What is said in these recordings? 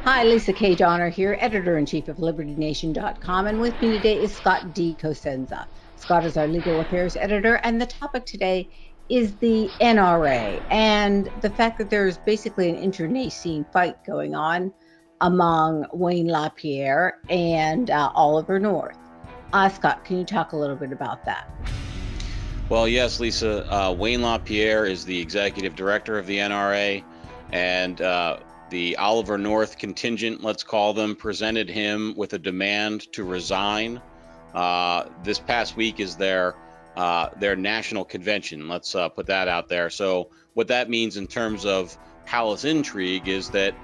Hi, Lisa K. Donner here, editor-in-chief of LibertyNation.com, and with me today is Scott D. Cosenza. Scott is our legal affairs editor, and the topic today is the NRA and the fact that there's basically an internecine fight going on among Wayne Lapierre and Oliver North. Scott, can you talk a little bit about that? Well, yes, Lisa. Wayne Lapierre is the executive director of the NRA, and the Oliver North contingent, let's call them, presented him with a demand to resign. This past week is their national convention. Let's put that out there. So what that means in terms of palace intrigue is that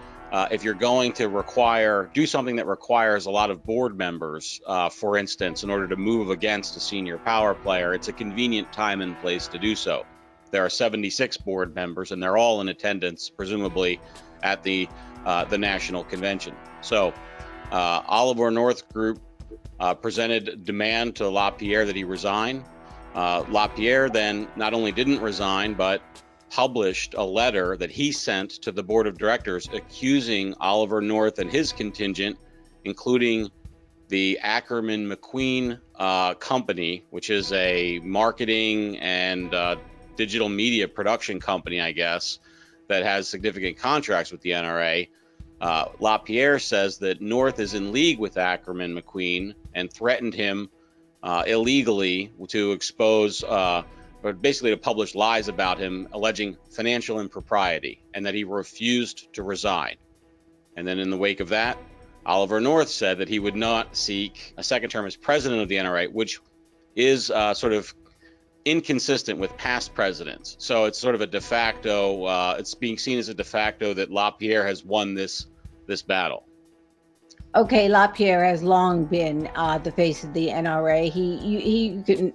if you're going to do something that requires a lot of board members, for instance, in order to move against a senior power player, it's a convenient time and place to do so. There are 76 board members, and they're all in attendance, presumably at the national convention. So Oliver North Group presented a demand to Lapierre that he resign. Lapierre then not only didn't resign, but published a letter that he sent to the board of directors accusing Oliver North and his contingent, including the Ackerman McQueen company, which is a marketing and digital media production company, I guess, that has significant contracts with the NRA. Lapierre says that North is in league with Ackerman McQueen and threatened him illegally to expose or basically to publish lies about him, alleging financial impropriety, and that he refused to resign. And then in the wake of that, Oliver North said that he would not seek a second term as president of the NRA, which is sort of inconsistent with past presidents. So it's sort of a de facto, it's being seen as a de facto that Lapierre has won this battle. Okay, Lapierre has long been the face of the NRA. He can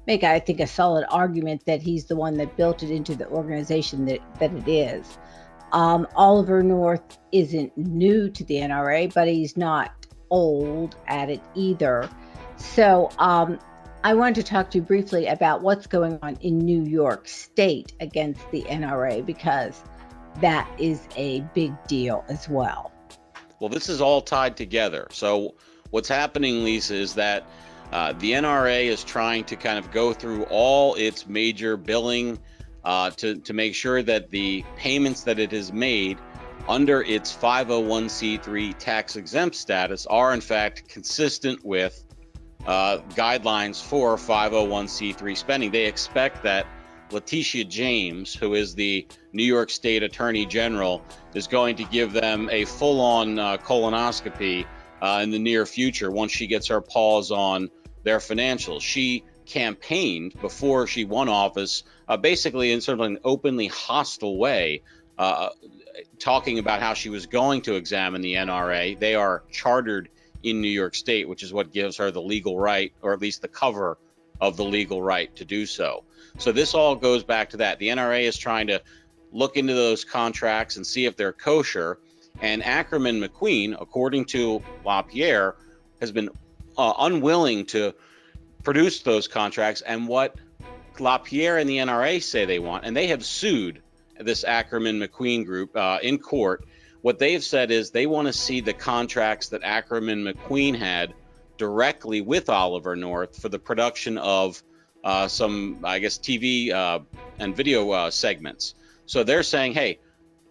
make, I think, a solid argument that he's the one that built it into the organization that it is. Oliver North isn't new to the NRA, but he's not old at it either. So I wanted to talk to you briefly about what's going on in New York State against the NRA, because that is a big deal as well. Well, this is all tied together. So what's happening, Lisa, is that the NRA is trying to kind of go through all its major billing to make sure that the payments that it has made under its 501c3 tax exempt status are in fact consistent with guidelines for 501c3 spending. They expect that Letitia James, who is the New York State Attorney General, is going to give them a full-on colonoscopy in the near future once she gets her paws on their financials. She campaigned before she won office, basically in sort of an openly hostile way, talking about how she was going to examine the NRA. They are chartered in New York State, which is what gives her the legal right, or at least the cover of the legal right to do so. So this all goes back to that. The NRA is trying to look into those contracts and see if they're kosher. And Ackerman McQueen, according to Lapierre, has been unwilling to produce those contracts and what Lapierre and the NRA say they want. And they have sued this Ackerman McQueen group in court. What they've said is they want to see the contracts that Ackerman McQueen had directly with Oliver North for the production of some, I guess, TV and video segments. So they're saying, hey,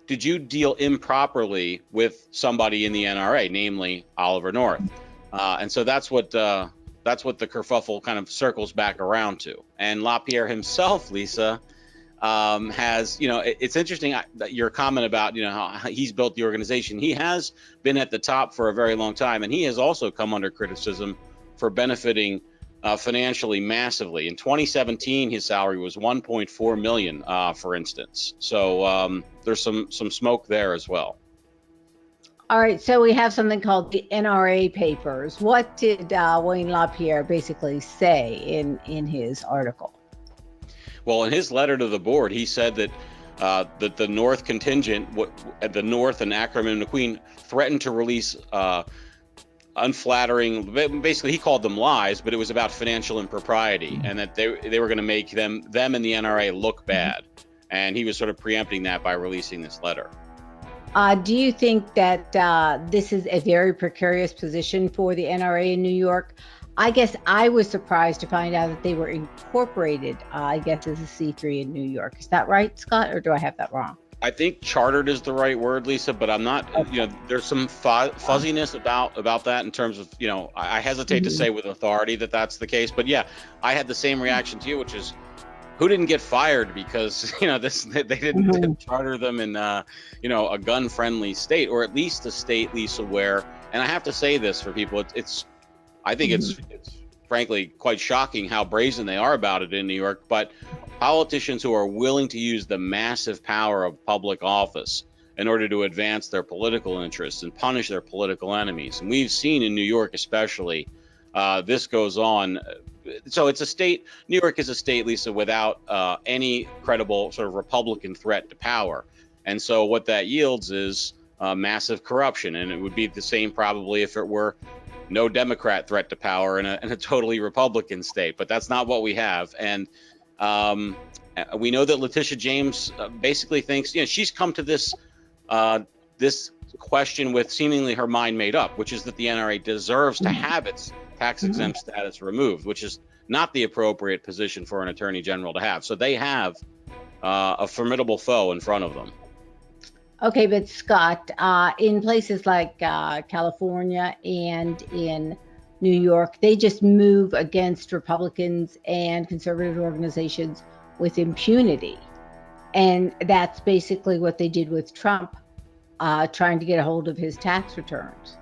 did you deal improperly with somebody in the NRA, namely Oliver North? And so that's what the kerfuffle kind of circles back around to. And Lapierre himself, Lisa, has, it's interesting that your comment about, how he's built the organization. He has been at the top for a very long time, and he has also come under criticism for benefiting financially massively. In 2017, his salary was $1.4 million, for instance. So there's some smoke there as well. All right, so we have something called the NRA Papers. What did Wayne Lapierre basically say in his article? Well, in his letter to the board, he said that the North contingent, the North and Ackerman McQueen, threatened to release unflattering, basically he called them lies, but it was about financial impropriety, and that they were going to make them and the NRA look bad. And he was sort of preempting that by releasing this letter. Do you think that this is a very precarious position for the NRA in New York? I guess I was surprised to find out that they were incorporated, I guess, as a C3 in New York. Is that right, Scott, or do I have that wrong? I think chartered is the right word, Lisa, but I'm not, Okay. there's some fuzziness about that in terms of, I hesitate to Mhm. say with authority that that's the case, but yeah, I had the same reaction to you, which is who didn't get fired because, they Mhm. didn't charter them in, a gun friendly state, or at least a state, Lisa, where, and I have to say this for people, I think Mhm. it's frankly quite shocking how brazen they are about it in New York, but politicians who are willing to use the massive power of public office in order to advance their political interests and punish their political enemies. And we've seen in New York, especially, this goes on. So it's a state, New York is a state, Lisa, without any credible sort of Republican threat to power. And so what that yields is massive corruption. And it would be the same probably if it were no Democrat threat to power in a totally Republican state. But that's not what we have. And we know that Letitia James basically thinks, she's come to this this question with seemingly her mind made up, which is that the NRA deserves to have its tax exempt status removed, which is not the appropriate position for an attorney general to have. So they have a formidable foe in front of them. Okay, but Scott, in places like California and in New York, they just move against Republicans and conservative organizations with impunity. And that's basically what they did with Trump, trying to get a hold of his tax returns.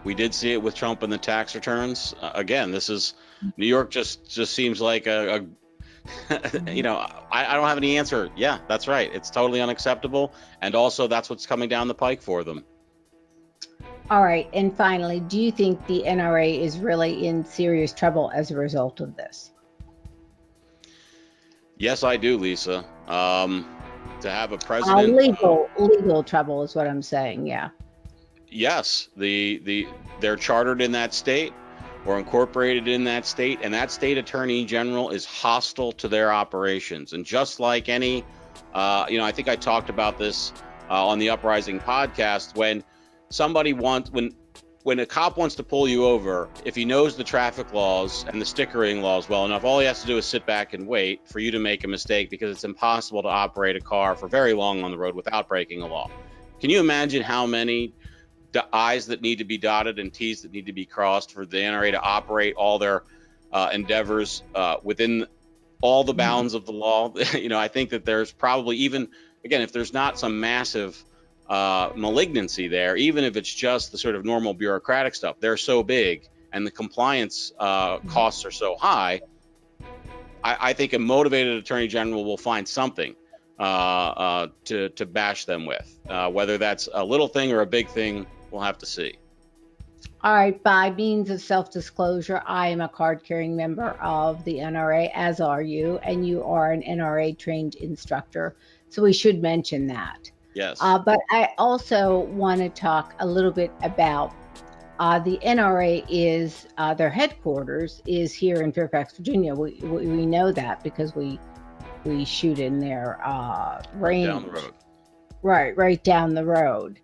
We did see it with Trump and the tax returns. Again, this is New York. Just seems like a I don't have any answer. Yeah, that's right. It's totally unacceptable, and also that's what's coming down the pike for them. All right, and finally, do you think the NRA is really in serious trouble as a result of this? Yes, I do, Lisa. To have a president, Legal trouble is what I'm saying. Yeah. yes, they're chartered in that state or incorporated in that state, and that state attorney general is hostile to their operations. And just like any, I think I talked about this on the Uprising podcast, when when a cop wants to pull you over, if he knows the traffic laws and the stickering laws well enough, all he has to do is sit back and wait for you to make a mistake, because it's impossible to operate a car for very long on the road without breaking a law. Can you imagine how many I's that need to be dotted and T's that need to be crossed for the NRA to operate all their endeavors within all the bounds of the law? I think that there's probably, even, again, if there's not some massive malignancy there, even if it's just the sort of normal bureaucratic stuff, they're so big and the compliance costs are so high, I think a motivated attorney general will find something to bash them with. Whether that's a little thing or a big thing, we'll have to see. All right, by means of self-disclosure, I am a card-carrying member of the NRA, as are you, and you are an NRA-trained instructor, so we should mention that. Yes. But I also want to talk a little bit about the NRA is, their headquarters is here in Fairfax, Virginia. We know that because we shoot in their range. Right down the road. Right down the road.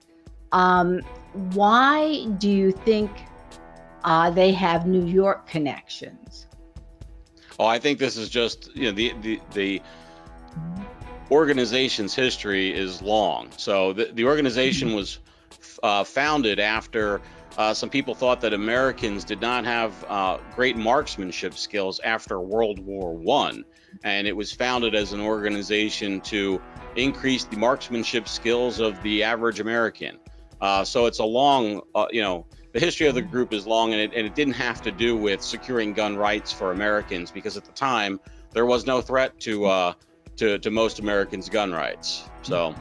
Why do you think they have New York connections? Oh, I think this is just, the organization's history is long. So the organization was founded after some people thought that Americans did not have great marksmanship skills after World War I. And it was founded as an organization to increase the marksmanship skills of the average American. So it's a long, the history of the group is long, and it didn't have to do with securing gun rights for Americans, because at the time there was no threat to most Americans' gun rights. So,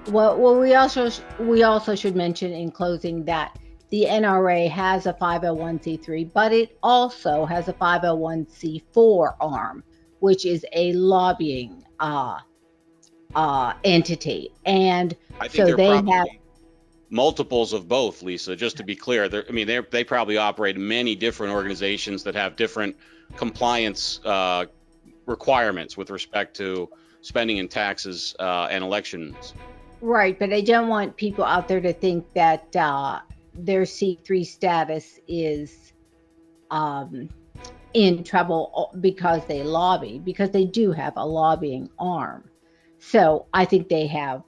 well, we also should mention in closing that the NRA has a 501c3, but it also has a 501c4 arm, which is a lobbying entity, and I think so they have multiples of both, Lisa. Just to be clear, they probably operate many different organizations that have different compliance requirements with respect to spending and taxes and elections. Right, but I don't want people out there to think that their C3 status is in trouble because they lobby, because they do have a lobbying arm. So I think they have,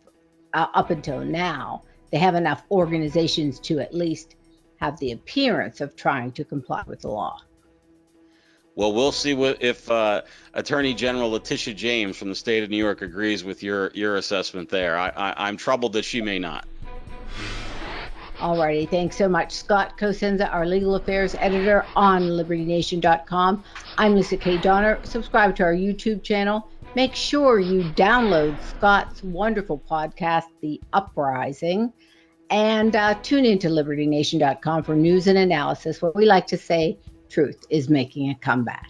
up until now, they have enough organizations to at least have the appearance of trying to comply with the law. Well, we'll see if Attorney General Letitia James from the state of New York agrees with your assessment there. I'm troubled that she may not. Alrighty, thanks so much. Scott Cosenza, our legal affairs editor on LibertyNation.com. I'm Lisa K. Donner. Subscribe to our YouTube channel. Make sure you download Scott's wonderful podcast, The Uprising, and tune into LibertyNation.com for news and analysis, where we like to say truth is making a comeback.